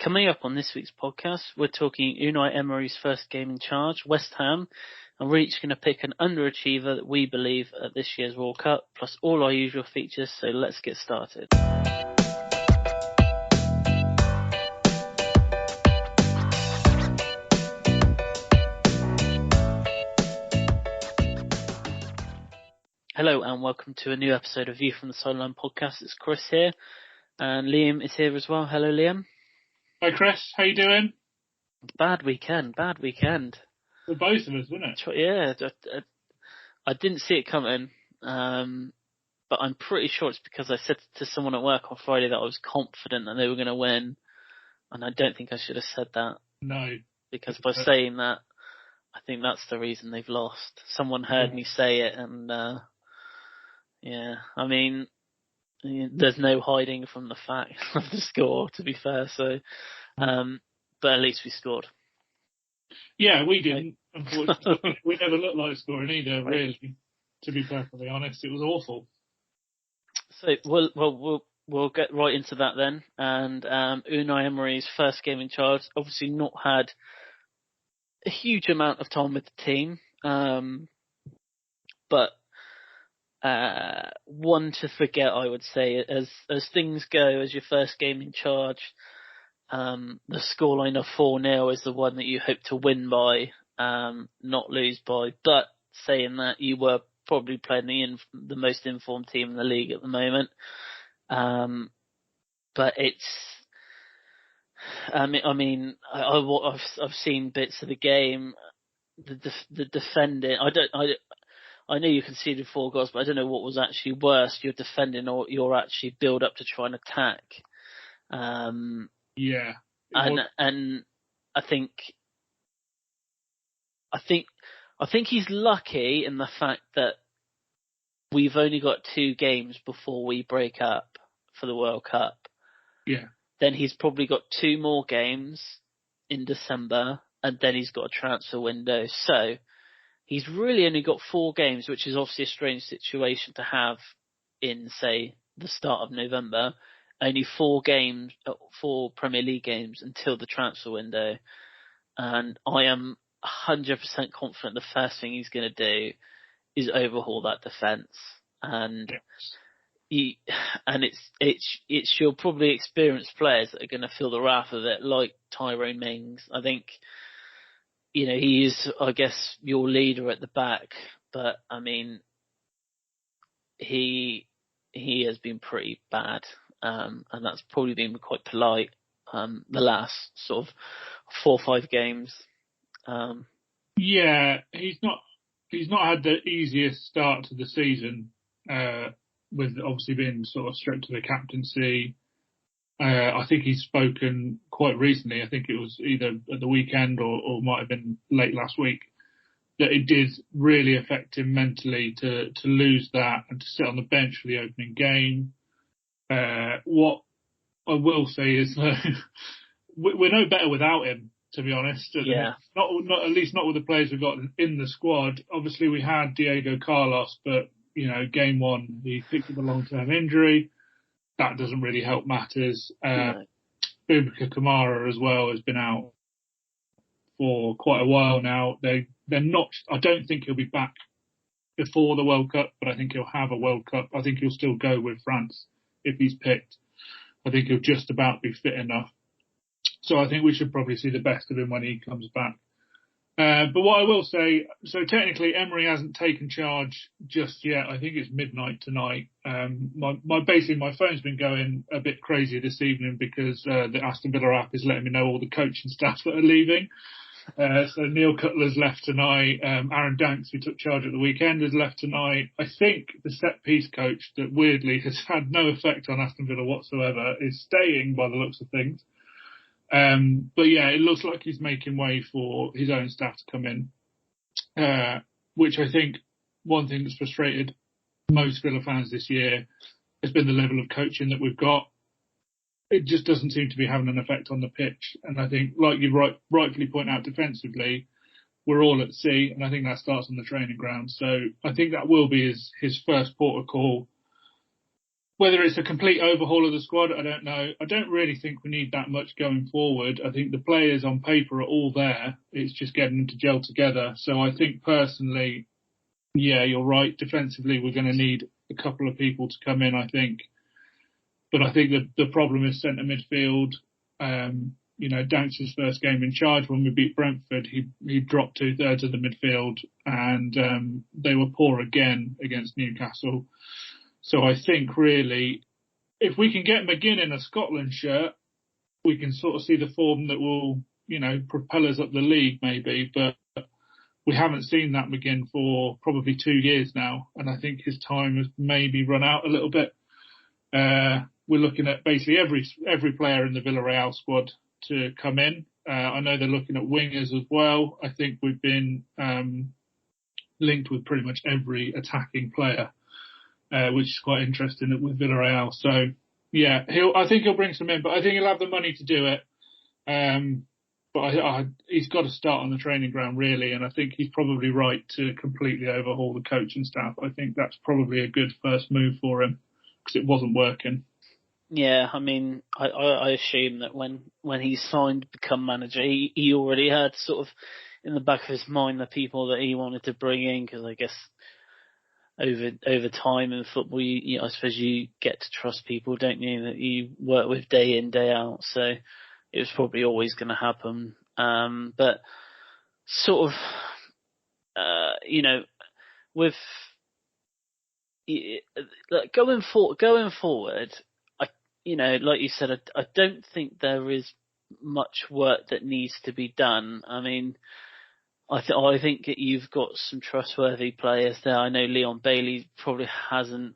Coming up on this week's podcast, we're talking Unai Emery's first game in charge, West Ham, and we're each going to pick an underachiever that we believe at this year's World Cup, plus all our usual features, so let's get started. Hello and welcome to a new episode of View from the Sideline podcast. It's Chris here, and Liam is here as well. Hello, Liam. Hi, Chris. How you doing? Bad weekend. For both of us, wasn't it? Yeah, I didn't see it coming, but I'm pretty sure it's because I said to someone at work on Friday that I was confident that they were going to win, and I don't think I should have said that. No. Because by saying that, I think that's the reason they've lost. Someone heard me say it, and I mean, there's no hiding from the fact of the score, to be fair. So, but at least we scored. Yeah, we didn't. Unfortunately, we never looked like scoring either. Really, to be perfectly honest, it was awful. So we'll get right into that then. And Unai Emery's first game in charge, obviously not had a huge amount of time with the team, but one to forget, I would say, as things go, as your first game in charge. The scoreline of 4-0 is the one that you hope to win by, not lose by. But saying that, you were probably playing the most informed team in the league at the moment. But it's, I've seen bits of the game. The defending, I know you conceded 4 goals, but I don't know what was actually worse, you're defending or you're actually build up to try and attack. Yeah. And I think he's lucky in the fact that we've only got 2 games before we break up for the World Cup. Yeah. Then he's probably got 2 more games in December, and then he's got a transfer window. So he's really only got 4 games, which is obviously a strange situation to have in, say, the start of November. Only 4 Premier League games until the transfer window. And I am 100% confident the first thing he's going to do is overhaul that defence. And it's your probably experienced players that are going to feel the wrath of it, like Tyrone Mings. I think, he is, I guess, your leader at the back, but I mean, he has been pretty bad, and that's probably been quite polite. The last sort of 4 or 5 games. Yeah, he's not had the easiest start to the season, with obviously being sort of stripped to the captaincy. I think he's spoken quite recently, I think it was either at the weekend or might have been late last week, that it did really affect him mentally to lose that and to sit on the bench for the opening game. What I will say is we're no better without him, to be honest. Yeah. Not at least not with the players we've got in the squad. Obviously we had Diego Carlos, but game 1 he picked up a long-term injury. That doesn't really help matters. No. Boubacar Kamara as well has been out for quite a while now. They're not. I don't think he'll be back before the World Cup, but I think he'll have a World Cup. I think he'll still go with France if he's picked. I think he'll just about be fit enough. So I think we should probably see the best of him when he comes back. But what I will say, so technically Emery hasn't taken charge just yet. I think it's midnight tonight. My phone's been going a bit crazy this evening because the Aston Villa app is letting me know all the coaching staff that are leaving. So Neil Cutler's left tonight. Aaron Danks, who took charge at the weekend, has left tonight. I think the set piece coach that weirdly has had no effect on Aston Villa whatsoever is staying by the looks of things. But yeah, it looks like he's making way for his own staff to come in, which I think one thing that's frustrated most Villa fans this year has been the level of coaching that we've got. It just doesn't seem to be having an effect on the pitch. And I think, like you rightfully point out, defensively, we're all at sea, and I think that starts on the training ground. So I think that will be his first port of call Whether it's a complete overhaul of the squad, I don't know. I don't really think we need that much going forward. I think the players on paper are all there. It's just getting them to gel together. So I think personally, yeah, you're right. Defensively, we're going to need a couple of people to come in, I think. But I think the problem is centre midfield. Danks' first game in charge when we beat Brentford, he dropped 2/3 of the midfield, and they were poor again against Newcastle. So I think really, if we can get McGinn in a Scotland shirt, we can sort of see the form that will, propel us up the league maybe. But we haven't seen that McGinn for probably 2 years now, and I think his time has maybe run out a little bit. We're looking at basically every player in the Villarreal squad to come in. I know they're looking at wingers as well. I think we've been linked with pretty much every attacking player, which is quite interesting with Villarreal. So, yeah, I think he'll bring some in, but I think he'll have the money to do it. But he's got to start on the training ground, really, and I think he's probably right to completely overhaul the coaching staff. I think that's probably a good first move for him, because it wasn't working. Yeah, I mean, I assume that when he signed to become manager, he already had sort of in the back of his mind the people that he wanted to bring in, because I guess over time in football, I suppose you get to trust people, don't you, that you work with day in, day out. So it was probably always going to happen. But sort of, with going forward, like you said, I don't think there is much work that needs to be done. I mean, I think that you've got some trustworthy players there. I know Leon Bailey probably hasn't,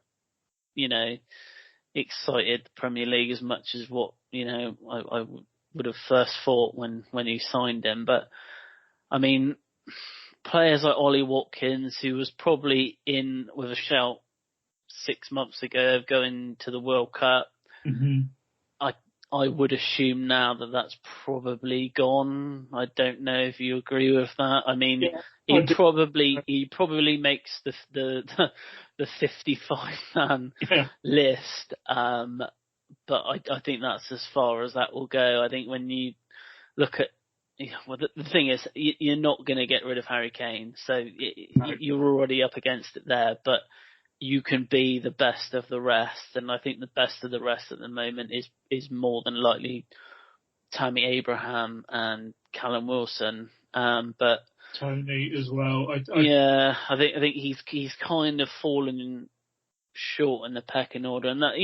excited the Premier League as much as what, I would have first thought when he signed him. But, I mean, players like Ollie Watkins, who was probably in with a shout 6 months ago of going to the World Cup, mm-hmm. I would assume now that that's probably gone. I don't know if you agree with that. I mean, yeah, he probably makes the 55-man list, but I think that's as far as that will go. I think when you look at, the thing is, you're not going to get rid of Harry Kane, so you're already up against it there, but you can be the best of the rest, and I think the best of the rest at the moment is more than likely Tammy Abraham and Callum Wilson. But Tony as well. I think he's kind of fallen short in the pecking order, and that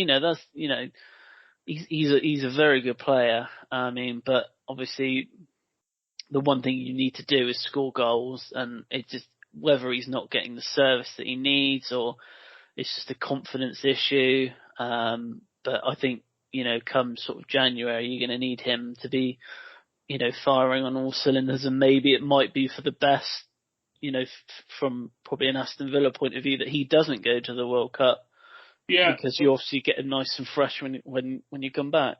he's a very good player. I mean, but obviously the one thing you need to do is score goals, and it's just whether he's not getting the service that he needs or it's just a confidence issue. But I think, come sort of January, you're going to need him to be, firing on all cylinders, and maybe it might be for the best, from probably an Aston Villa point of view, that he doesn't go to the World Cup. Yeah. Because you obviously get him nice and fresh when you come back.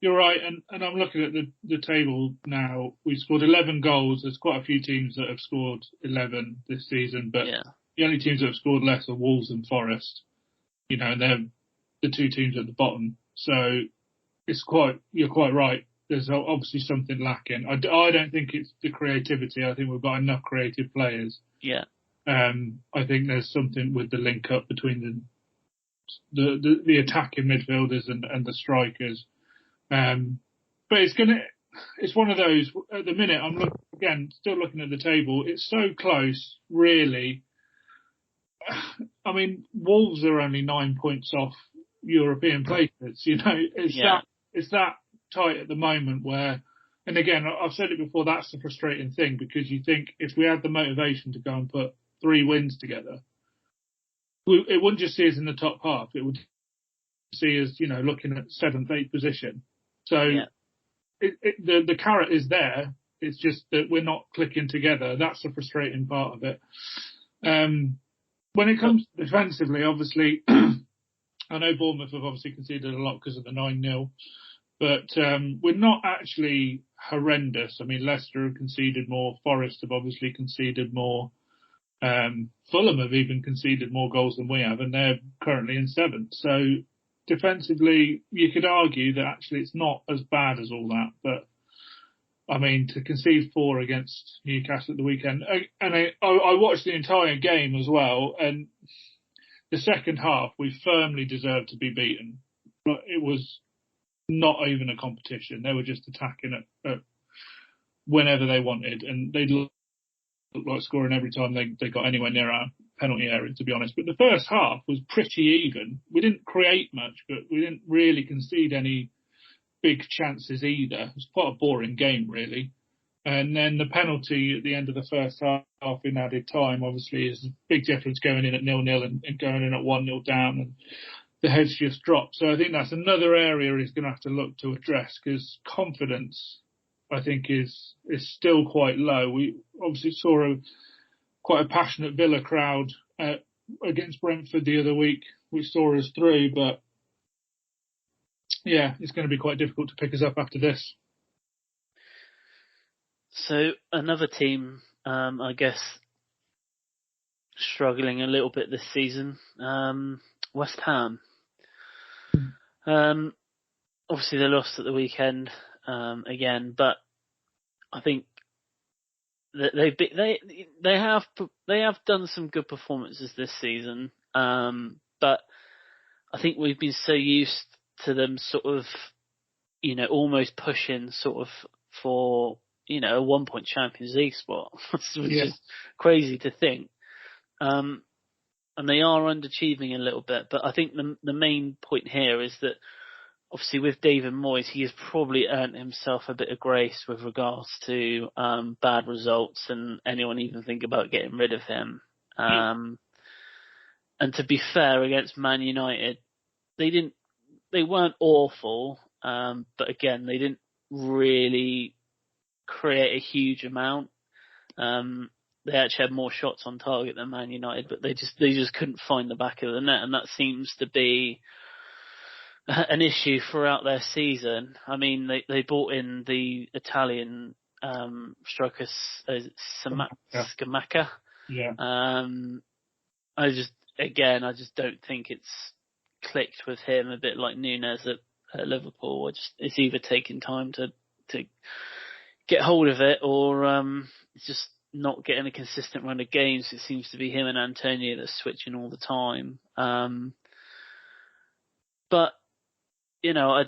You're right, and I'm looking at the table now. We scored 11 goals. There's quite a few teams that have scored 11 this season, but the only teams that have scored less are Wolves and Forest. And they're the two teams at the bottom. So you're quite right. There's obviously something lacking. I don't think it's the creativity. I think we've got enough creative players. Yeah. I think there's something with the link up between the attacking midfielders and the strikers. But it's one of those, at the minute, I'm still looking at the table. It's so close, really. I mean, Wolves are only 9 points off European places. It's that tight at the moment where, and again, I've said it before, that's the frustrating thing, because you think if we had the motivation to go and put 3 wins together, it wouldn't just see us in the top half. It would see us, looking at 7th, 8th position. So the carrot is there. It's just that we're not clicking together. That's the frustrating part of it. When it comes defensively, obviously, I know Bournemouth have obviously conceded a lot because of the 9-0, but we're not actually horrendous. I mean, Leicester have conceded more. Forest have obviously conceded more. Fulham have even conceded more goals than we have, and they're currently in 7th. So defensively, you could argue that actually it's not as bad as all that. But I mean, to concede 4 against Newcastle at the weekend, and I watched the entire game as well, and the second half we firmly deserved to be beaten. But it was not even a competition. They were just attacking it whenever they wanted, and they looked like scoring every time they got anywhere near our penalty area, to be honest. But the first half was pretty even. We didn't create much, but we didn't really concede any big chances either. It was quite a boring game, really. And then the penalty at the end of the first half in added time, obviously, is a big difference going in at 0-0 and going in at 1-0 down, and the heads just dropped. So I think that's another area he's going to have to look to address, because confidence, I think, is still quite low. We obviously saw quite a passionate Villa crowd against Brentford the other week, which saw us through. But yeah, it's going to be quite difficult to pick us up after this. So another team, I guess, struggling a little bit this season, West Ham. Obviously they lost at the weekend again, but I think that they have done some good performances this season. But I think we've been so used to them sort of, almost pushing sort of for, a 1-point Champions League spot, which is crazy to think. And they are underachieving a little bit, but I think the main point here is that obviously with David Moyes, he has probably earned himself a bit of grace with regards to bad results and anyone even think about getting rid of him. And to be fair, against Man United, they weren't awful, but again, they didn't really create a huge amount. They actually had more shots on target than Man United, but they just couldn't find the back of the net, and that seems to be an issue throughout their season. I mean, they brought in the Italian striker Scamacca. Yeah. I just don't think it's clicked with him. A bit like Nunes at Liverpool. It's either taking time to get hold of it, or it's just not getting a consistent run of games. It seems to be him and Antonio that's switching all the time. But I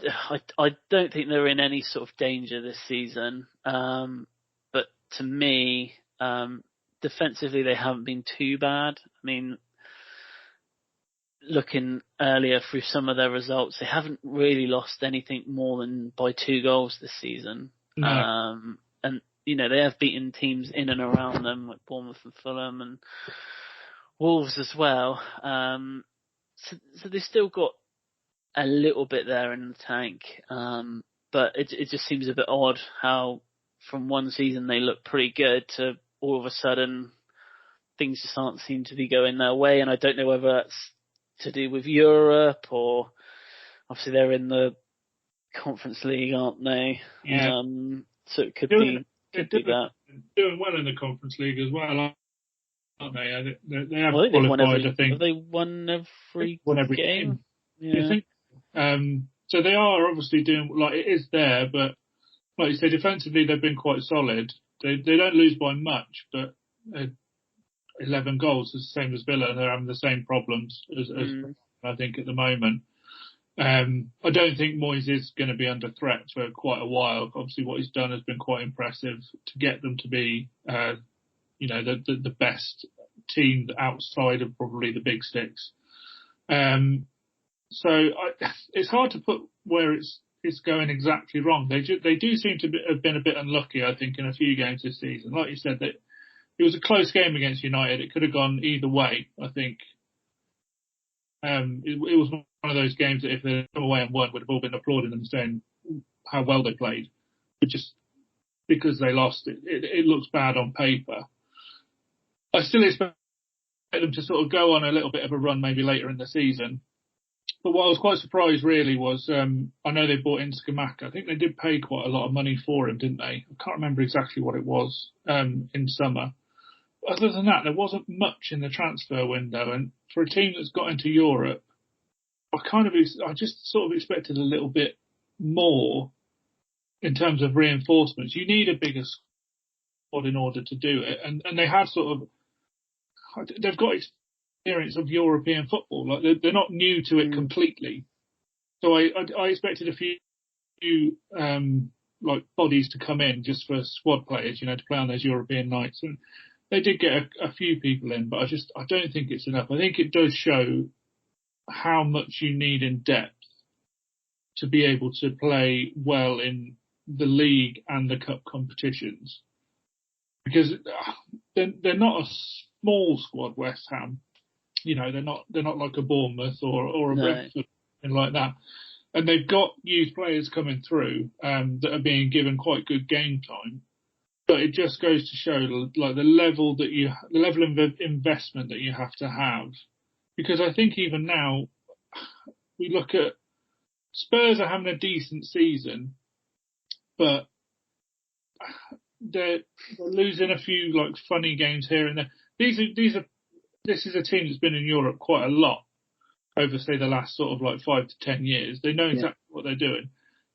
don't think they're in any sort of danger this season. But to me, defensively, they haven't been too bad. I mean, looking earlier through some of their results, they haven't really lost anything more than by 2 goals this season. No. And they have beaten teams in and around them, like Bournemouth and Fulham and Wolves as well. So they've still got a little bit there in the tank. But it just seems a bit odd how from one season they look pretty good to all of a sudden things just aren't seem to be going their way. And I don't know whether that's to do with Europe, or obviously they're in the Conference League, aren't they? Yeah. So it could be that. Doing well in the Conference League as well, aren't they? They have qualified, I think. Have they won every game? Yeah. You think? So they are obviously doing, like, it is there, but like you say, defensively they've been quite solid. They don't lose by much, but 11 goals is the same as Villa. They're having the same problems as I think at the moment. I don't think Moyes is going to be under threat for quite a while. Obviously, what he's done has been quite impressive to get them to be, the best team outside of probably the big six. So it's hard to put where it's going exactly wrong. They do seem to have been a bit unlucky, I think, in a few games this season. Like you said, that it was a close game against United. It could have gone either way, I think. It was one of those games that if they'd come away and won, would have all been applauding them, saying how well they played. But just because they lost, it looks bad on paper. I still expect them to sort of go on a little bit of a run maybe later in the season. But what I was quite surprised really was, I know they bought in Scamacca. I think they did pay quite a lot of money for him, didn't they? I can't remember exactly what it was in summer. Other than that, there wasn't much in the transfer window. And for a team that's got into Europe, I just sort of expected a little bit more in terms of reinforcements. You need a bigger squad in order to do it, and they have they've got experience of European football. Like they're not new to it completely. So I expected a few like bodies to come in just for squad players, to play on those European nights, and they did get a few people in, but I don't think it's enough. I think it does show how much you need in depth to be able to play well in the league and the cup competitions, because they're not a small squad, West Ham. They're not like a Bournemouth or a Brentford and like that. And they've got youth players coming through that are being given quite good game time. But it just goes to show like the level of investment that you have to have. Because I think even now we look at Spurs are having a decent season, but they're losing a few like funny games here and there. This is a team that's been in Europe quite a lot over, say, the last sort of like 5 to 10 years. They know exactly what they're doing.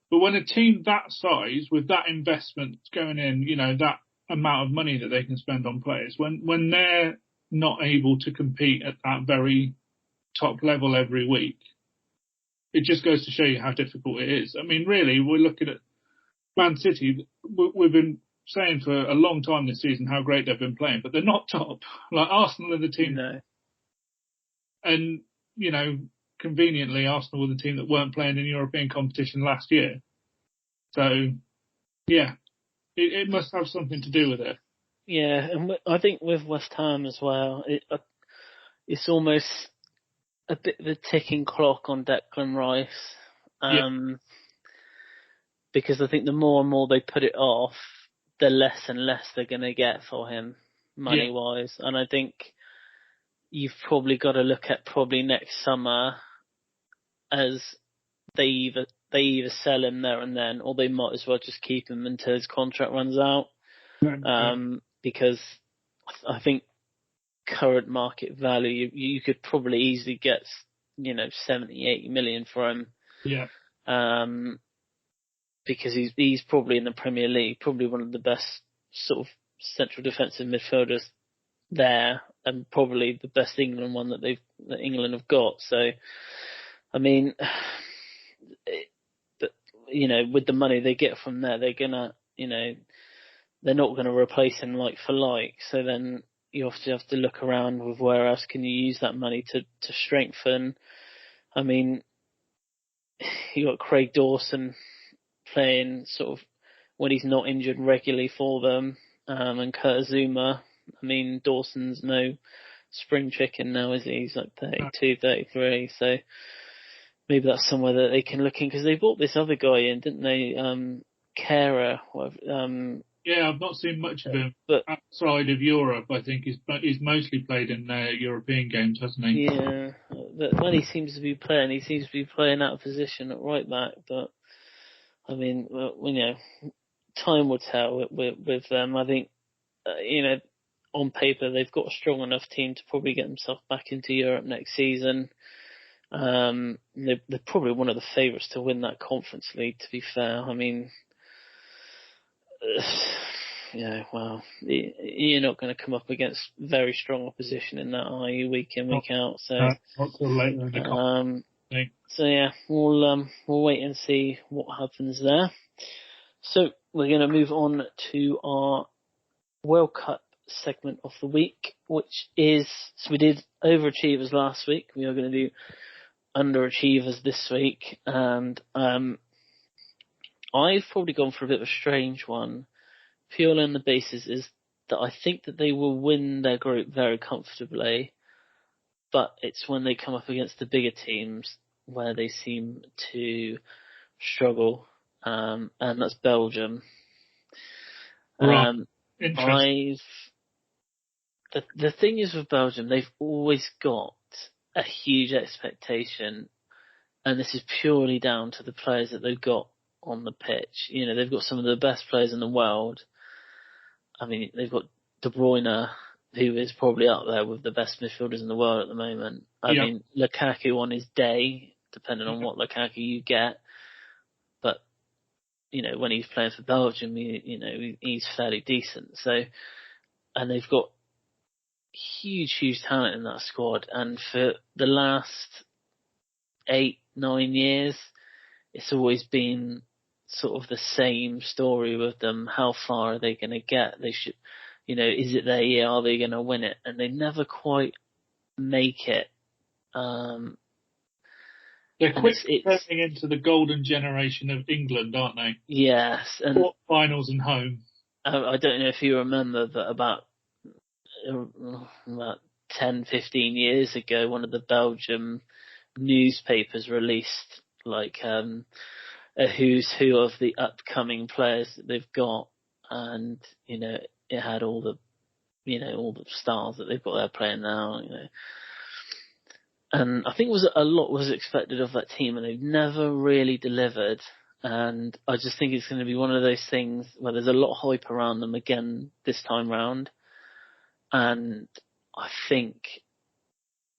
But when a team that size, with that investment going in, that amount of money that they can spend on players, when they're not able to compete at that very top level every week, it just goes to show you how difficult it is. I mean, really, we're looking at Man City. We've been saying for a long time this season how great they've been playing, but they're not top. Like Arsenal are the team. No. And, conveniently, Arsenal were the team that weren't playing in European competition last year. So, yeah, it must have something to do with it. Yeah, and I think with West Ham as well, it's almost a bit of a ticking clock on Declan Rice. Because I think the more and more they put it off, the less and less they're going to get for him, money-wise. And I think you've probably got to look at probably next summer as they either sell him there and then, or they might as well just keep him until his contract runs out. Because I think current market value, you could probably easily get, 70, 80 million for him. Yeah. Because he's probably in the Premier League, probably one of the best sort of central defensive midfielders there, and probably the best England one that England have got. So, I mean, with the money they get from there, they're gonna, they're not going to replace him like for like. So then you have to look around with where else can you use that money to strengthen. I mean, you got Craig Dawson playing sort of when he's not injured regularly for them, and Kurt Zouma. I mean, Dawson's no spring chicken now, is he? He's like 32, 33. So maybe that's somewhere that they can look in, because they brought this other guy in, didn't they? Kehrer. Yeah, I've not seen much of him outside of Europe. I think he's mostly played in European games, hasn't he? Yeah, but when he seems to be playing out of position at right back. But I mean, time will tell with them. I think, on paper they've got a strong enough team to probably get themselves back into Europe next season. They're probably one of the favourites to win that Conference League, to be fair. I mean, you're not going to come up against very strong opposition in that, are you, week in, week out? So, not till later in the Conference League. So yeah, we'll wait and see what happens there. So we're going to move on to our World Cup segment of the week, which is, so we did overachievers last week. We are going to do underachievers this week, and I've probably gone for a bit of a strange one. Purely on the basis is that I think that they will win their group very comfortably, but it's when they come up against the bigger teams where they seem to struggle, and that's Belgium. Right. Interesting. The thing is with Belgium, they've always got a huge expectation, and this is purely down to the players that they've got on the pitch. They've got some of the best players in the world. I mean, they've got De Bruyne, who is probably up there with the best midfielders in the world at the moment. I mean, Lukaku on his day depending on what Lukaku you get. But, when he's playing for Belgium, he's fairly decent. So, and they've got huge talent in that squad. And for the last 8-9 years, it's always been sort of the same story with them. How far are they going to get? They should, is it their year? Are they going to win it? And they never quite make it. They're quickly turning into the golden generation of England, aren't they? Yes. And finals and home. I don't know if you remember that about 10, 15 years ago, one of the Belgium newspapers released a who's who of the upcoming players that they've got, and it had all the stars that they've got there playing now, and I think a lot was expected of that team, and they've never really delivered. And I just think it's going to be one of those things where there's a lot of hype around them again this time round. And I think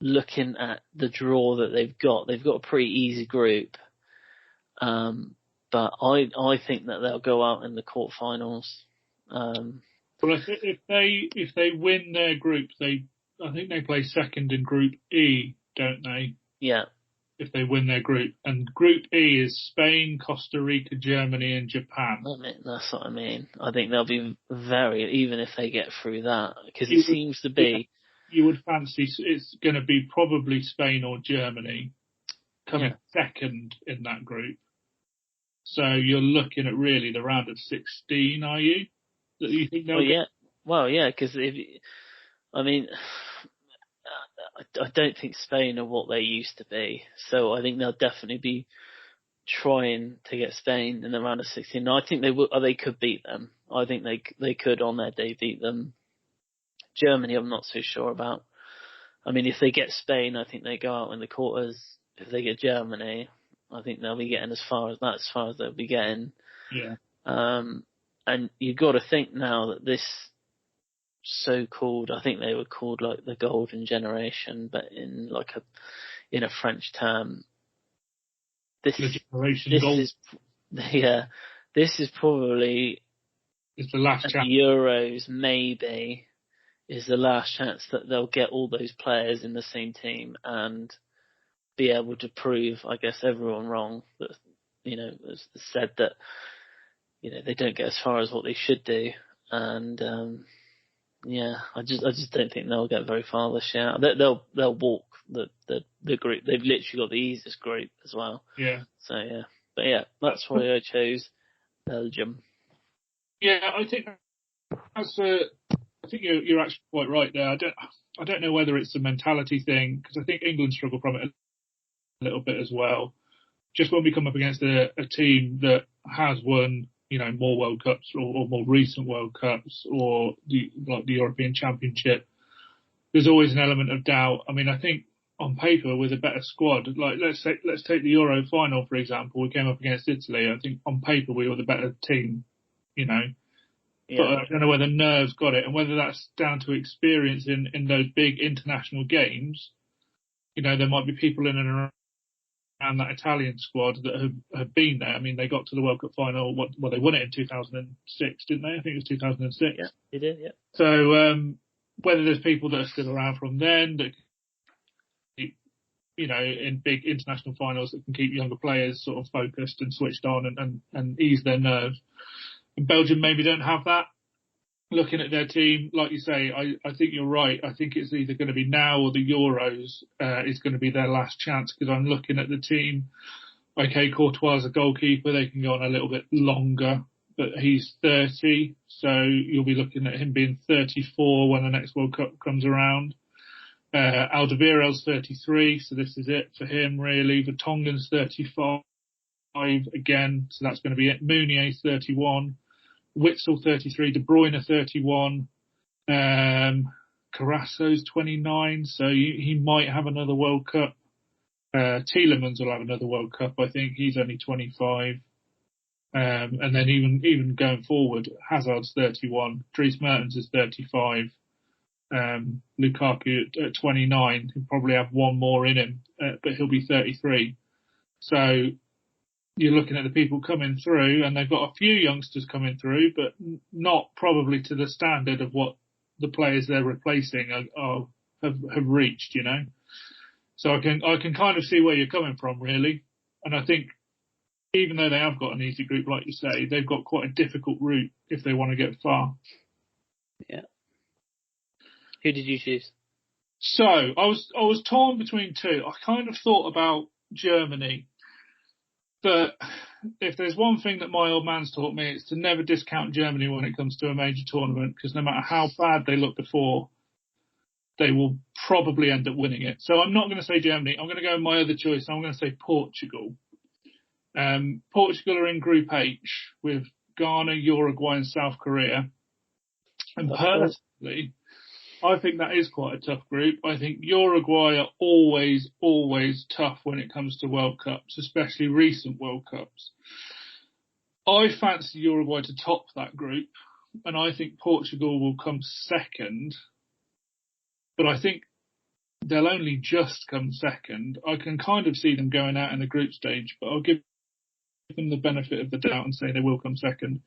looking at the draw that they've got a pretty easy group. But I think that they'll go out in the quarterfinals. Well, if they win their group, I think they play second in Group E, don't they? Yeah. If they win their group, and Group E is Spain, Costa Rica, Germany, and Japan. That's what I mean. I think they'll be even if they get through that, because it seems to be. You would fancy it's going to be probably Spain or Germany coming second in that group. So you're looking at really the round of 16, are you? That you think they'll get? Well, yeah, because I don't think Spain are what they used to be. So I think they'll definitely be trying to get Spain in the round of 16. I think they could beat them. I think they could on their day beat them. Germany, I'm not so sure about. If they get Spain, I think they go out in the quarters. If they get Germany, I think they'll be getting as far as they'll be getting. Yeah. And you've got to think now that this so-called, I think they were called like the golden generation, but in a French term. This is probably it's the last chance. The Euros maybe is the last chance that they'll get all those players in the same team and be able to prove, I guess, everyone wrong that as said that they don't get as far as what they should do, and I just don't think they'll get very far this year. They'll walk the group. They've literally got the easiest group as well. Yeah. So but that's why I chose Belgium. Yeah, I think I think you're actually quite right there. I don't know whether it's a mentality thing, because I think England struggle from it a little bit as well. Just when we come up against a team that has won, more World Cups or more recent World Cups or the European Championship, there's always an element of doubt. I think on paper with a better squad, like let's take the Euro final for example. We came up against Italy. I think on paper we were the better team, Yeah. But I don't know whether nerves got it, and whether that's down to experience in those big international games. There might be people in and around that Italian squad that have been there. They got to the World Cup final. They won it in 2006, didn't they? I think it was 2006. Yeah, they did. Yeah. So whether there's people that are still around from then that, in big international finals that can keep younger players sort of focused and switched on and ease their nerves. And Belgium maybe don't have that. Looking at their team, like you say, I think you're right. I think it's either going to be now or the Euros is going to be their last chance, because I'm looking at the team. Okay, Courtois is a goalkeeper. They can go on a little bit longer, but he's 30, so you'll be looking at him being 34 when the next World Cup comes around. Alderweireld's 33, so this is it for him, really. Vertonghen's 35 again, so that's going to be it. Meunier's 31. Witsel 33, De Bruyne 31, Carrasco's 29, so he might have another World Cup. Tielemans will have another World Cup, I think. He's only 25. And then even going forward, Hazard's 31, Dries Mertens is 35, Lukaku at 29. He'll probably have one more in him, but he'll be 33. So you're looking at the people coming through, and they've got a few youngsters coming through, but not probably to the standard of what the players they're replacing have reached, you know. So I can kind of see where you're coming from, really. And I think even though they have got an easy group, like you say, they've got quite a difficult route if they want to get far. Yeah. Who did you choose? So I was torn between two. I kind of thought about Germany, but if there's one thing that my old man's taught me, it's to never discount Germany when it comes to a major tournament, because no matter how bad they look before, they will probably end up winning it. So I'm not going to say Germany. I'm going to go with my other choice. I'm going to say Portugal. Portugal are in Group H with Ghana, Uruguay, and South Korea. And personally, I think that is quite a tough group. I think Uruguay are always tough when it comes to World Cups, especially recent World Cups. I fancy Uruguay to top that group, and I think Portugal will come second. But I think they'll only just come second. I can kind of see them going out in the group stage, but I'll give them the benefit of the doubt and say they will come second.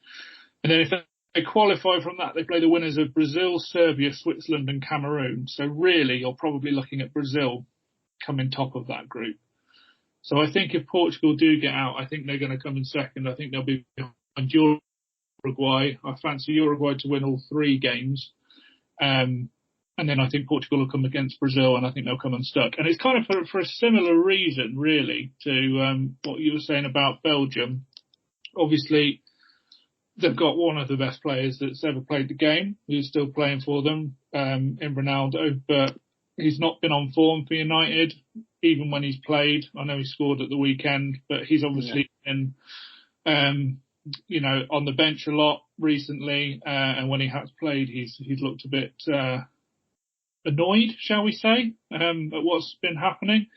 And then if they qualify from that, they play the winners of Brazil, Serbia, Switzerland and Cameroon. So really, you're probably looking at Brazil coming top of that group. So I think if Portugal do get out, I think they're going to come in second. I think they'll be behind Uruguay. I fancy Uruguay to win all three games. And then I think Portugal will come against Brazil, and I think they'll come unstuck. And it's kind of for a similar reason, really, to what you were saying about Belgium. Obviously, they've got one of the best players that's ever played the game, who's still playing for them, in Ronaldo, but he's not been on form for United, even when he's played. I know he scored at the weekend, but he's obviously been, on the bench a lot recently, and when he has played, he's looked a bit annoyed, shall we say, at what's been happening.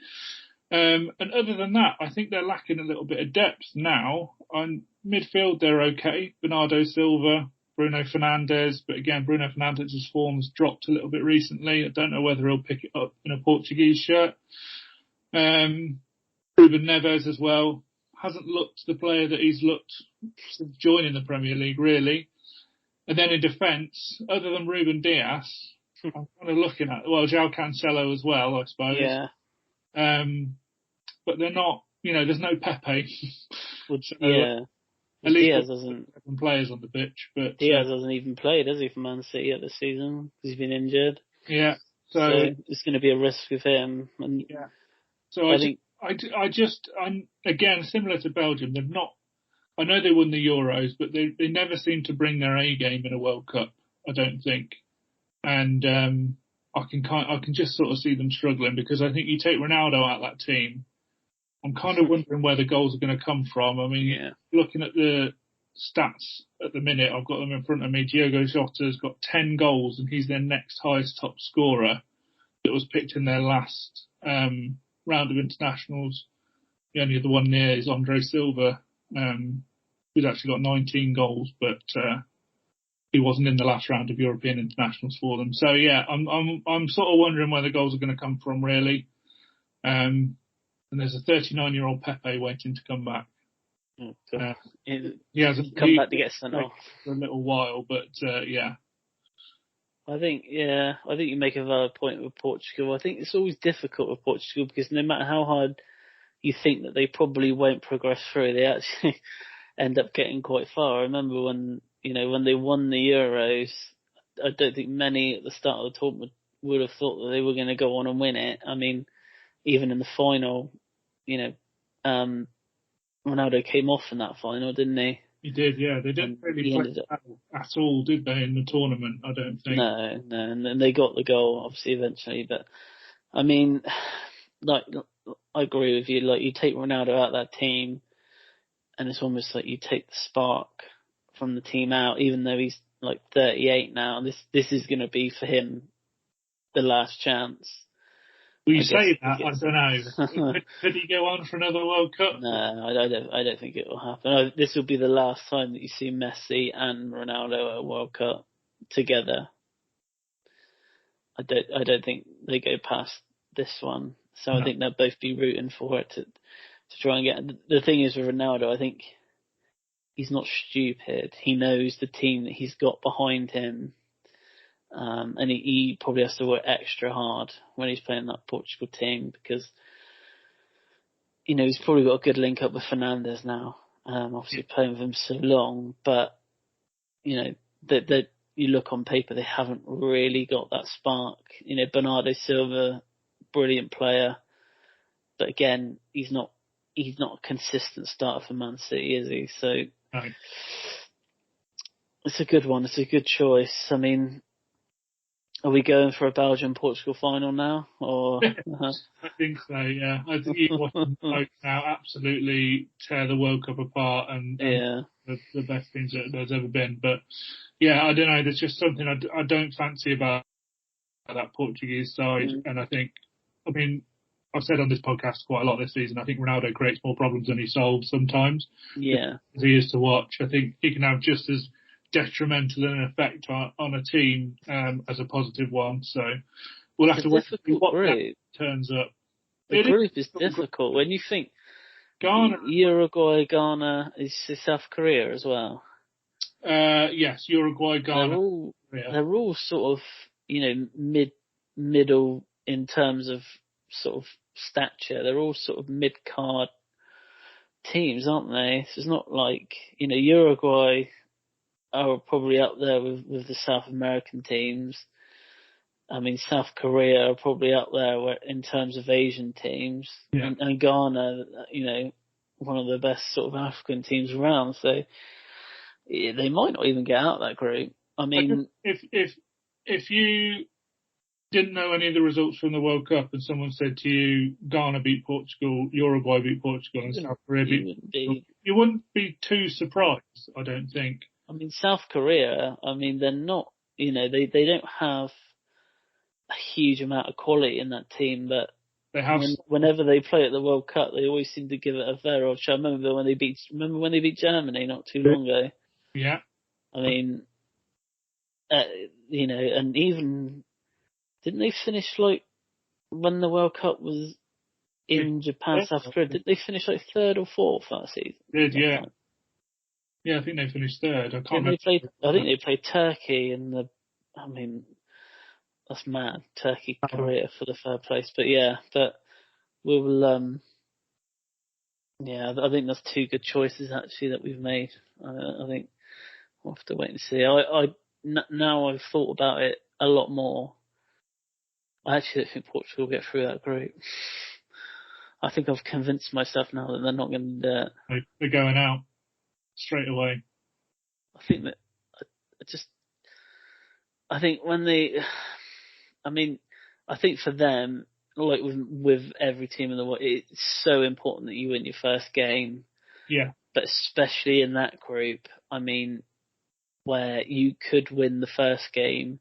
And other than that, I think they're lacking a little bit of depth now. On midfield, they're okay. Bernardo Silva, Bruno Fernandes, but again, Bruno Fernandes' form's dropped a little bit recently. I don't know whether he'll pick it up in a Portuguese shirt. Ruben Neves as well hasn't looked the player that he's looked since joining the Premier League, really. And then in defence, other than Ruben Dias, I'm kind of looking at, João Cancelo as well, I suppose. Yeah. But they're not, there's no Pepe. So, yeah. At least Diaz doesn't. Players on the pitch, but Diaz hasn't even played, has he, for Man City yet this season? Because he's been injured. Yeah. So it's going to be a risk with him. And yeah. So I'm again, similar to Belgium, they've not. I know they won the Euros, but they never seem to bring their A game in a World Cup. I don't think. And I can just sort of see them struggling, because I think you take Ronaldo out of that team, I'm kind of wondering where the goals are going to come from. I mean, looking at the stats at the minute, I've got them in front of me. Diogo Jota's got 10 goals, and he's their next highest top scorer that was picked in their last round of internationals. The only other one near is Andre Silva, who's actually got 19 goals, but he wasn't in the last round of European internationals for them. So yeah, I'm sort of wondering where the goals are going to come from, really. And there's a 39-year-old Pepe waiting to come back. He hasn't come back to get sent off for a little while, but yeah. I think you make a valid point with Portugal. I think it's always difficult with Portugal, because no matter how hard you think that they probably won't progress through, they actually end up getting quite far. I remember when they won the Euros, I don't think many at the start of the tournament would have thought that they were going to go on and win it. I mean, even in the final, Ronaldo came off in that final, didn't he? He did, yeah. They didn't really play at all, did they, in the tournament, I don't think. No, and then they got the goal, obviously, eventually. But, I mean, I agree with you. Like, you take Ronaldo out of that team, and it's almost like you take the spark from the team out, even though he's like 38 now. This is going to be for him the last chance. Well, you say that, I don't know. Could he go on for another World Cup? No, I don't think it will happen. This will be the last time that you see Messi and Ronaldo at a World Cup together. I don't think they go past this one. So I think they'll both be rooting for it to try and get. The thing is with Ronaldo, I think he's not stupid. He knows the team that he's got behind him, and he probably has to work extra hard when he's playing that Portugal team because, he's probably got a good link up with Fernandes now. Obviously playing with him so long, but that you look on paper, they haven't really got that spark. Bernardo Silva, brilliant player, but again, he's not a consistent starter for Man City, is he? So right. It's a good one. It's a good choice. I mean, are we going for a Belgium-Portugal final now? Or I think so, yeah. I think you watch them both now absolutely tear the World Cup apart and the best things that there's ever been. But, yeah, I don't know. There's just something I don't fancy about that Portuguese side. And I think, I've said on this podcast quite a lot this season, I think Ronaldo creates more problems than he solves sometimes. Yeah. As he is to watch. I think he can have just as detrimental an effect on a team as a positive one. So we'll have to wait and see what that turns up. The group is difficult. When you think Ghana, Uruguay, Ghana, is South Korea as well. Yes, Uruguay, Ghana. They're all sort of, middle in terms of sort of stature. They're all sort of mid-card teams, aren't they? So it's not like, Uruguay are probably up there with the South American teams. I mean, South Korea are probably up there in terms of Asian teams. Yeah. And Ghana, one of the best sort of African teams around. So they might not even get out of that group. I mean, if you didn't know any of the results from the World Cup and someone said to you, Ghana beat Portugal, Uruguay beat Portugal, and South Korea beat Portugal, you wouldn't be too surprised, I don't think. I mean, South Korea, they're not, they don't have a huge amount of quality in that team, but they have. Whenever they play at the World Cup, they always seem to give it a fair old shot. Remember when they beat Germany not too long ago? Yeah. I mean, and even, didn't they finish when the World Cup was in Japan, South Korea, did they finish third or fourth that season? Did, yeah. Yeah, I think they finished third. I think they played Turkey that's mad. Turkey, Korea for the third place. But we will, I think that's two good choices actually that we've made. I think we'll have to wait and see. Now I've thought about it a lot more. I actually don't think Portugal will get through that group. I think I've convinced myself now that they're not going to do it. They're going out straight away. I think that I think when I think for them, like with every team in the world, it's so important that you win your first game. Yeah. But especially in that group, where you could win the first game,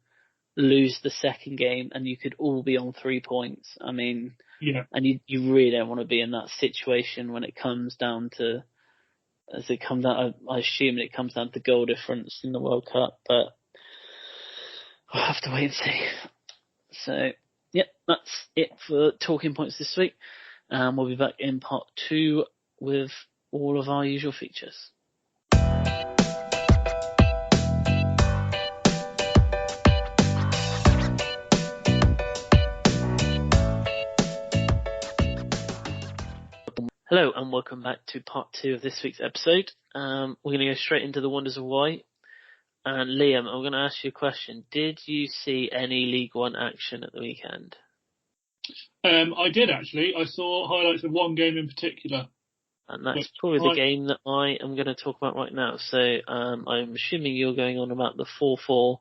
lose the second game, and you could all be on 3 points. Yeah. And you really don't want to be in that situation when it comes down to, I assume it comes down to goal difference in the World Cup, but we'll have to wait and see. So, that's it for talking points this week. We'll be back in part 2 with all of our usual features. Hello and welcome back to part 2 of this week's episode. We're going to go straight into the wonders of white. And Liam, I'm going to ask you a question. Did you see any League One action at the weekend? I did actually. I saw highlights of one game in particular. And that's probably the game that I am going to talk about right now. So I'm assuming you're going on about the 4-4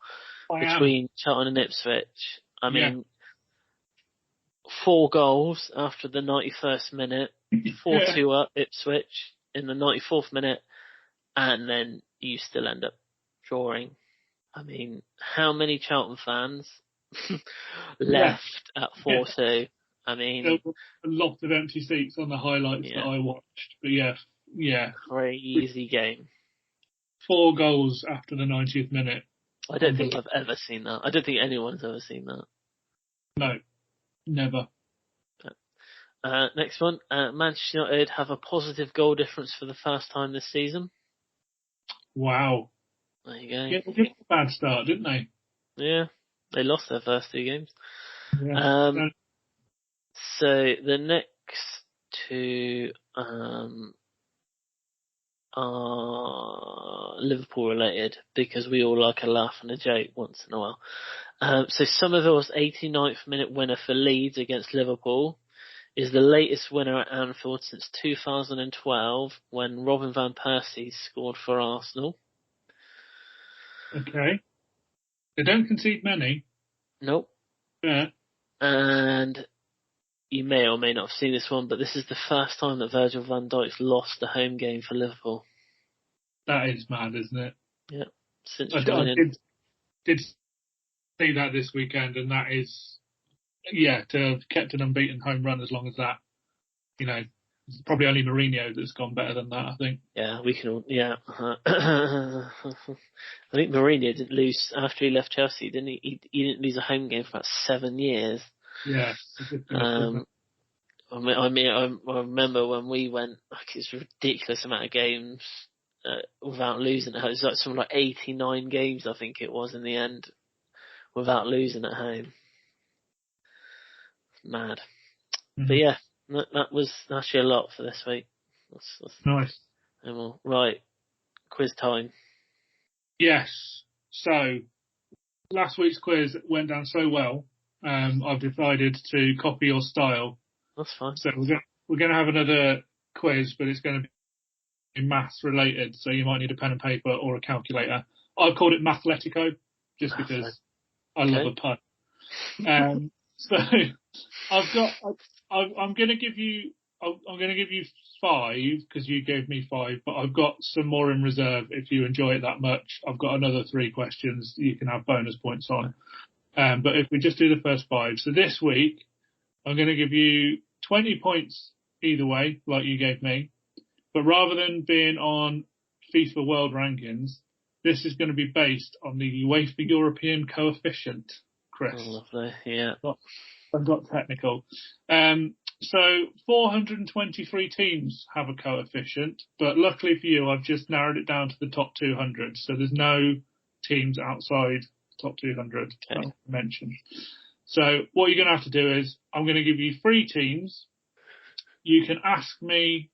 between Charlton and Ipswich. 4 goals after the 91st minute, 4-2 up Ipswich in the 94th minute, and then you still end up drawing. How many Charlton fans left at 4-2? There were a lot of empty seats on the highlights that I watched. But yeah. Crazy game. 4 goals after the 90th minute. I don't think I've ever seen that. I don't think anyone's ever seen that. No, never. Next one. Manchester United have a positive goal difference for the first time this season. Wow. There you go. Yeah, they did a bad start, didn't they? Yeah, they lost their first 2 games. Yeah. So the next 2 are Liverpool related because we all like a laugh and a joke once in a while. So Somerville's 89th minute winner for Leeds against Liverpool is the latest winner at Anfield since 2012 when Robin van Persie scored for Arsenal. Okay. They don't concede many. Nope. Yeah. And you may or may not have seen this one, but this is the first time that Virgil van Dijk's lost a home game for Liverpool. That is mad, isn't it? Yeah. Since I joining. did see that this weekend, and that is, yeah, to have kept an unbeaten home run as long as that, it's probably only Mourinho that's gone better than that, I think. Yeah, we can all, yeah. I think Mourinho didn't lose after he left Chelsea, didn't he? He didn't lose a home game for about 7 years. Yeah. I remember when we went, it's a ridiculous amount of games without losing at home. It was like something like 89 games, I think it was, in the end, without losing at home. Mad. Mm-hmm. But yeah, that was actually a lot for this week. That's nice. Right, quiz time. Yes. So, last week's quiz went down so well, I've decided to copy your style. That's fine. So we're going to have another quiz, but it's going to be maths related. So you might need a pen and paper or a calculator. I've called it Mathletico just because I love a pun. So I'm going to give you 5 because you gave me 5, but I've got some more in reserve if you enjoy it that much. I've got another 3 questions you can have bonus points on. But if we just do the first 5, so this week I'm going to give you 20 points either way, like you gave me. But rather than being on FIFA World Rankings, this is going to be based on the UEFA European coefficient, Chris. Oh, lovely, yeah. I've got technical. So 423 teams have a coefficient, but luckily for you, I've just narrowed it down to the top 200. So there's no teams outside the top 200 that I mentioned. So what you're going to have to do is I'm going to give you 3 teams. You can ask me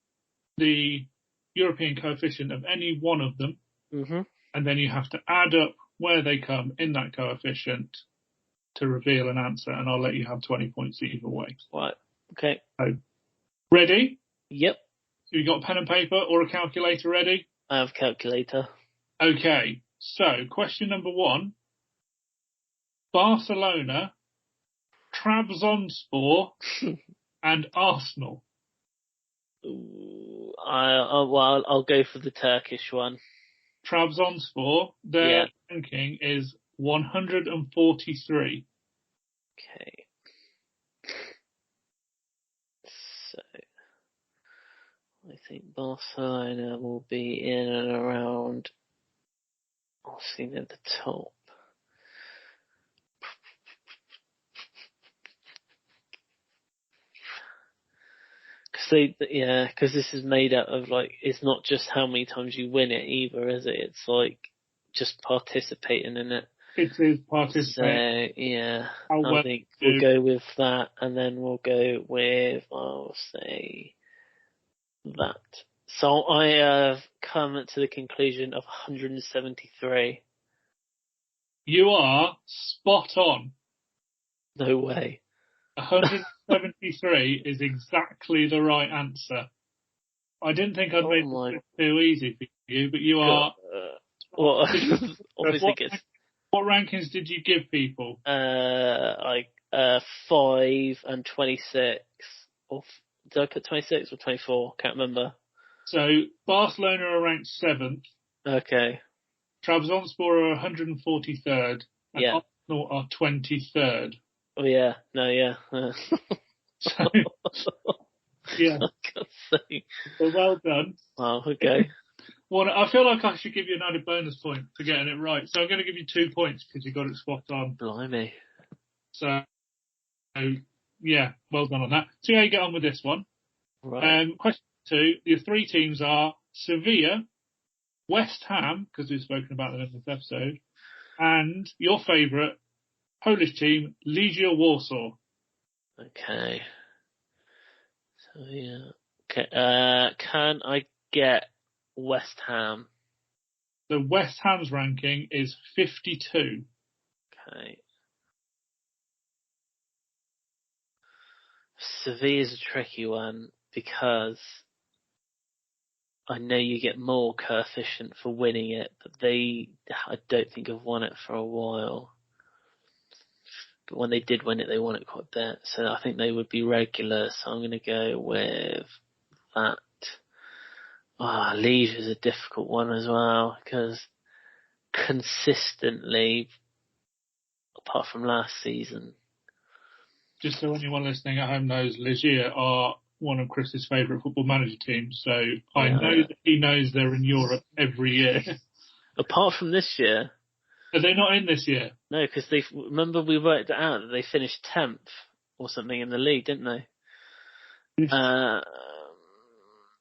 the European coefficient of any one of them, and then you have to add up where they come in that coefficient to reveal an answer, and I'll let you have 20 points either way. Right. Okay. So, ready? Yep. You got a pen and paper or a calculator ready? I have a calculator. Okay. So, question number 1. Barcelona, Trabzonspor, and Arsenal. I'll go for the Turkish one. Trabzonspor, their ranking is 143. Okay. So, I think Barcelona will be in and around, I'll see at the top. Because this is made out of, like, it's not just how many times you win it either, is it? It's like just participating in it. It is participating. So, yeah, I think we'll go with that, and then we'll go with, I'll say, that. So I have come to the conclusion of 173. You are spot on. No way. 173 is exactly the right answer. I didn't think I'd make it too easy for you, but you are. Obviously, what rankings did you give people? 5 and 26. Or did I put 26 or 24? Can't remember. So Barcelona are ranked 7th. Okay. Trabzonspor are 143rd. And Arsenal are 23rd. Oh yeah, no, yeah. So, yeah. So well done. Wow, okay. Well, I feel like I should give you an added bonus point for getting it right. So I'm going to give you 2 points because you got it spot on. Blimey. So yeah, well done on that. See how you get on with this one. Right. Question 2. Your 3 teams are Sevilla, West Ham, because we've spoken about them in this episode, and your favourite Polish team, Legia Warsaw. Okay. So yeah. Okay. Can I get West Ham? The West Ham's ranking is 52. Okay. Sevilla's a tricky one because I know you get more coefficient for winning it, but I don't think have won it for a while. But when they did win it, they won it quite a bit. So I think they would be regular. So I'm going to go with that. Leeds is a difficult one as well because consistently, apart from last season. Just so anyone listening at home knows, Legia are one of Chris's favourite football manager teams. So I know that he knows they're in Europe every year. Apart from this year. Are they not in this year? No, because remember we worked it out that they finished 10th or something in the league, didn't they?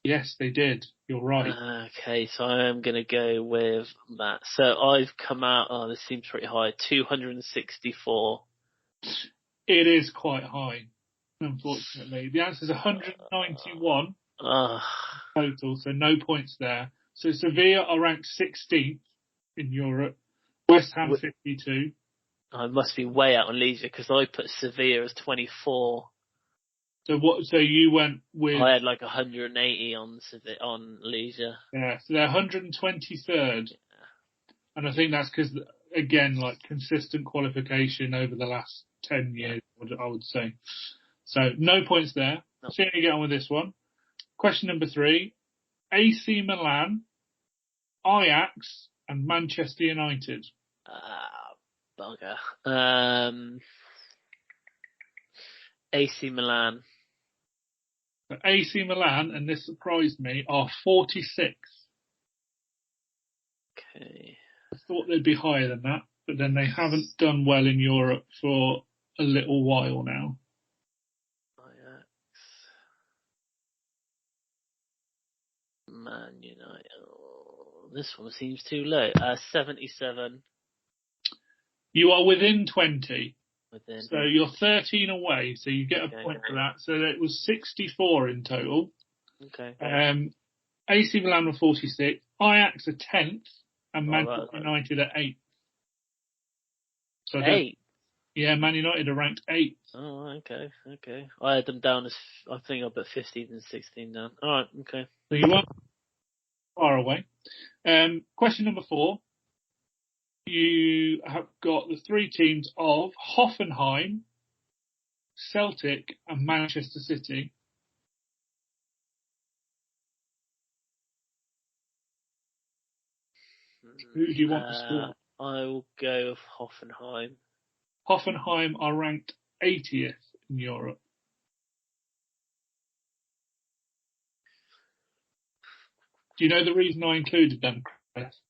Yes, they did. You're right. Okay, so I am going to go with that. So I've come out, this seems pretty high, 264. It is quite high, unfortunately. The answer is 191 total, so no points there. So Sevilla are ranked 16th in Europe. West Ham 52. I must be way out on Legia because I put Sevilla as 24. So you went with? I had like 180 on Legia. Yeah, so they're 123rd, and I think that's because again, like consistent qualification over the last 10 years, I would say. So no points there. Nope. See how you get on with this one. Question number 3: AC Milan, Ajax, and Manchester United. Bugger. AC Milan. So AC Milan, and this surprised me, are 46. Okay. I thought they'd be higher than that, but then they haven't done well in Europe for a little while now. Ajax. Man United. Oh, this one seems too low. 77. You are within 20. Within. So you're 13 away, so you get a point for that. So it was 64 in total. Okay. AC Milan were 46. Ajax are 10th, and Manchester United are 8th. So 8th? Yeah, Man United are ranked 8th. Oh, okay. I had them down as, I think I put 15 and 16 down. Alright, okay. So you are far away. Question number 4. You have got the 3 teams of Hoffenheim, Celtic, and Manchester City. Who do you want to score? I will go with Hoffenheim. Hoffenheim are ranked 80th in Europe. Do you know the reason I included them, Chris?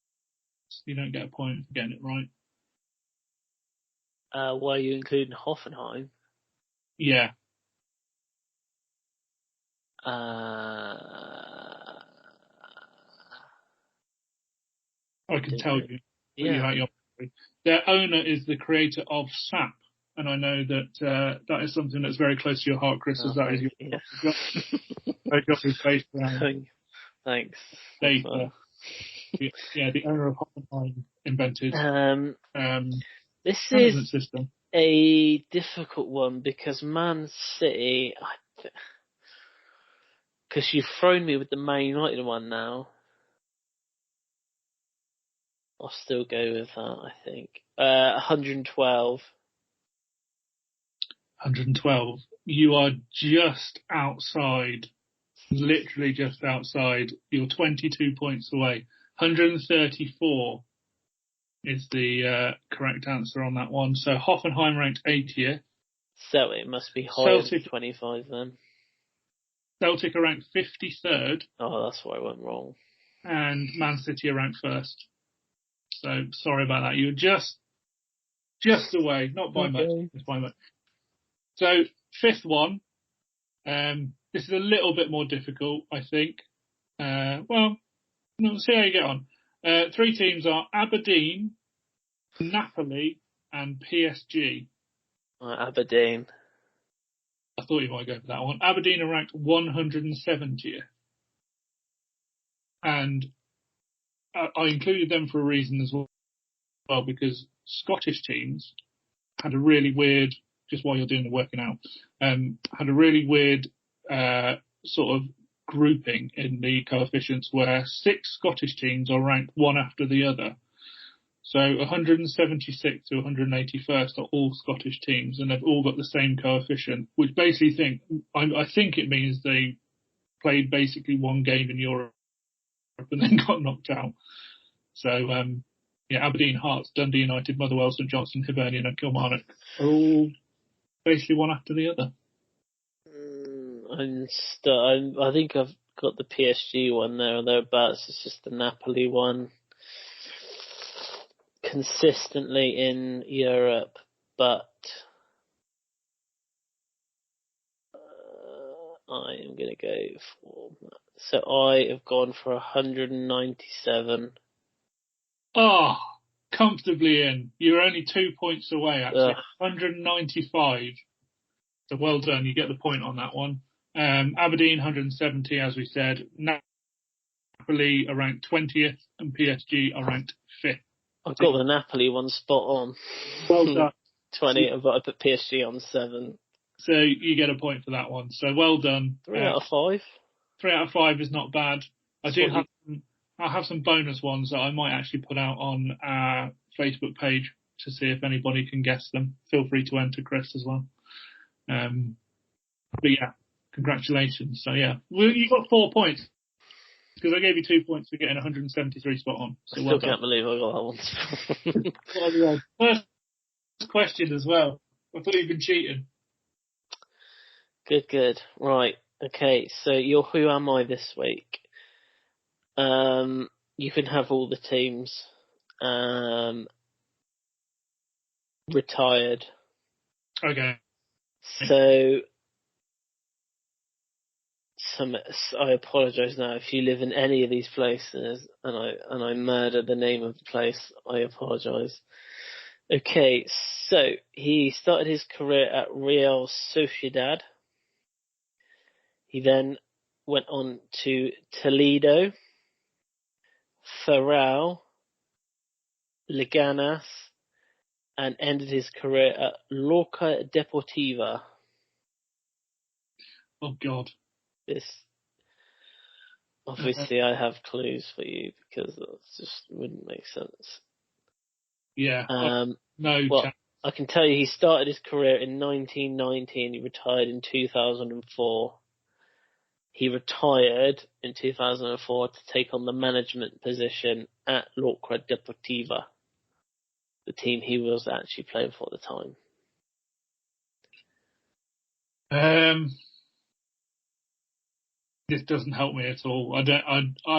You don't get a point for getting it right. Why are you including Hoffenheim? Yeah. I can tell you. Yeah. Their owner is the creator of SAP, and I know that that is something that's very close to your heart, Chris, as that is your job is based around. Thanks. Data. The owner of Hoffenheim invented this management is system. A difficult one because Man City, because you've thrown me with the Man United one now. I'll still go with that, I think. 112. 112. You are just outside, literally just outside. You're 22 points away. 134 is the correct answer on that one. So Hoffenheim ranked 80th. So it must be higher than 25 then. Celtic are ranked 53rd. Oh, that's why I went wrong. And Man City are ranked 1st. So sorry about that. You're just away, not by much. Just by much. So Fifth one. This is a little bit more difficult, I think. Well, let's see how you get on. 3 teams are Aberdeen, Napoli, and PSG. Aberdeen. I thought you might go for that one. Aberdeen are ranked 170th. And I included them for a reason as well, because Scottish teams had a really weird, just while you're doing the working out, had a really weird sort of grouping in the coefficients where 6 Scottish teams are ranked one after the other. So 176th to 181st are all Scottish teams, and they've all got the same coefficient, which basically I think it means they played basically one game in Europe and then got knocked out. So, Aberdeen, Hearts, Dundee United, Motherwell, St Johnstone, Hibernian and Kilmarnock are all basically one after the other. I think I've got the PSG one there or thereabouts. It's just the Napoli one. Consistently in Europe, but I am going to go for... So I have gone for 197. Oh, comfortably in. You're only 2 points away, actually. 195. So well done. You get the point on that one. Aberdeen, 170, as we said. Napoli are ranked 20th, and PSG are ranked 5th. I've got the Napoli one spot on. Well done. 20, but I put PSG on 7. So you get a point for that one. So well done. 3 out of 5. 3 out of 5 is not bad. I'll have some bonus ones that I might actually put out on our Facebook page to see if anybody can guess them. Feel free to enter, Chris, as well. But yeah, congratulations. So yeah, you got 4 points because I gave you 2 points for getting 173 spot on. So I still can't believe I got that one. First question as well. I thought you'd been cheating. Good. Right. Okay. So you're Who Am I this week? You can have all the teams retired. Okay. So I apologise now if you live in any of these places and I murder the name of the place. I apologise. Okay, so he started his career at Real Sociedad. He then went on to Toledo, Ferrol, Leganes, and ended his career at Lorca Deportiva. Oh God. This, obviously I have clues for you because it just wouldn't make sense. Yeah. Well, I can tell you he started his career in 1990 and he retired in 2004. He retired in 2004 to take on the management position at Lorca Deportiva, the team he was actually playing for at the time. This doesn't help me at all. I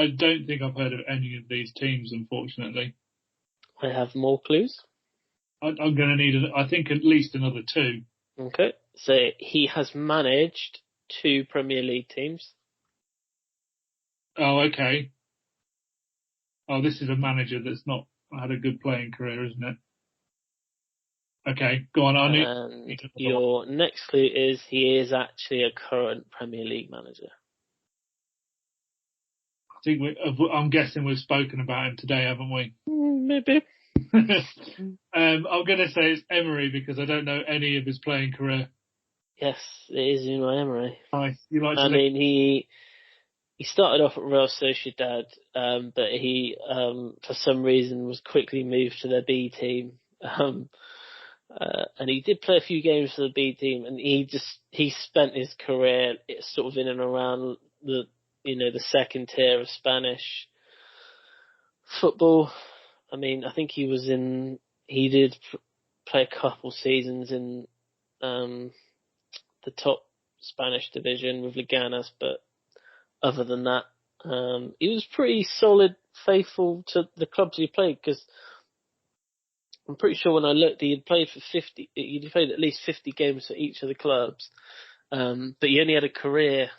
don't think I've heard of any of these teams, unfortunately. I have more clues. I'm going to need, I think, at least another 2. Okay, so he has managed 2 Premier League teams. Oh, okay. Oh, this is a manager that's not had a good playing career, isn't it? Okay, go on. Your next clue is he is actually a current Premier League manager. I think I'm guessing we've spoken about him today, haven't we? Maybe. I'm going to say it's Emery because I don't know any of his playing career. Yes, it is Unai Emery. Nice. He started off at Real Sociedad, but he, for some reason, was quickly moved to their B team. And he did play a few games for the B team, and he spent his career sort of in and around the second tier of Spanish football. I mean, I think he did play a couple seasons in the top Spanish division with Leganes, but other than that, he was pretty solid, faithful to the clubs he played, because I'm pretty sure when I looked, he had played for 50. He'd played at least 50 games for each of the clubs, but he only had a career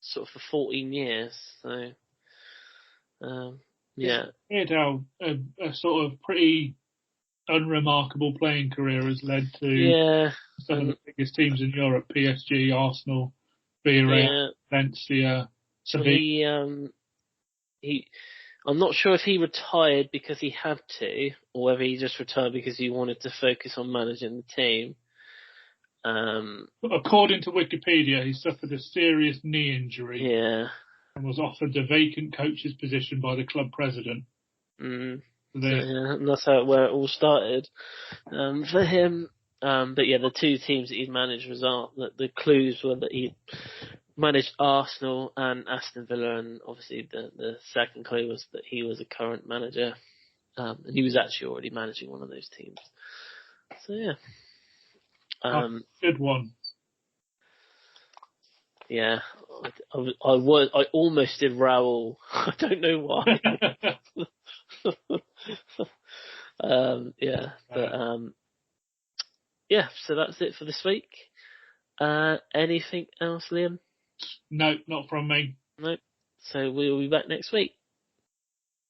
sort of for 14 years. So, yeah, Weird how a sort of pretty unremarkable playing career has led to yeah, some of the biggest teams in Europe: PSG, Arsenal, Villarreal, yeah. Valencia, Well, Sevilla. he. I'm not sure if he retired because he had to, or whether he just retired because he wanted to focus on managing the team. According to Wikipedia, he suffered a serious knee injury Yeah. and was offered the vacant coach's position by the club president. So, yeah, and that's where it all started for him. But yeah, the two teams that he'd managed the clues were that he managed Arsenal and Aston Villa, and obviously the second clue was that he was a current manager, and he was actually already managing one of those teams. So yeah, Good one. yeah, I almost did Raoul. I don't know why. Yeah, but yeah, so that's it for this week. Anything else, Liam? No, not from me. Nope. So we'll be back next week.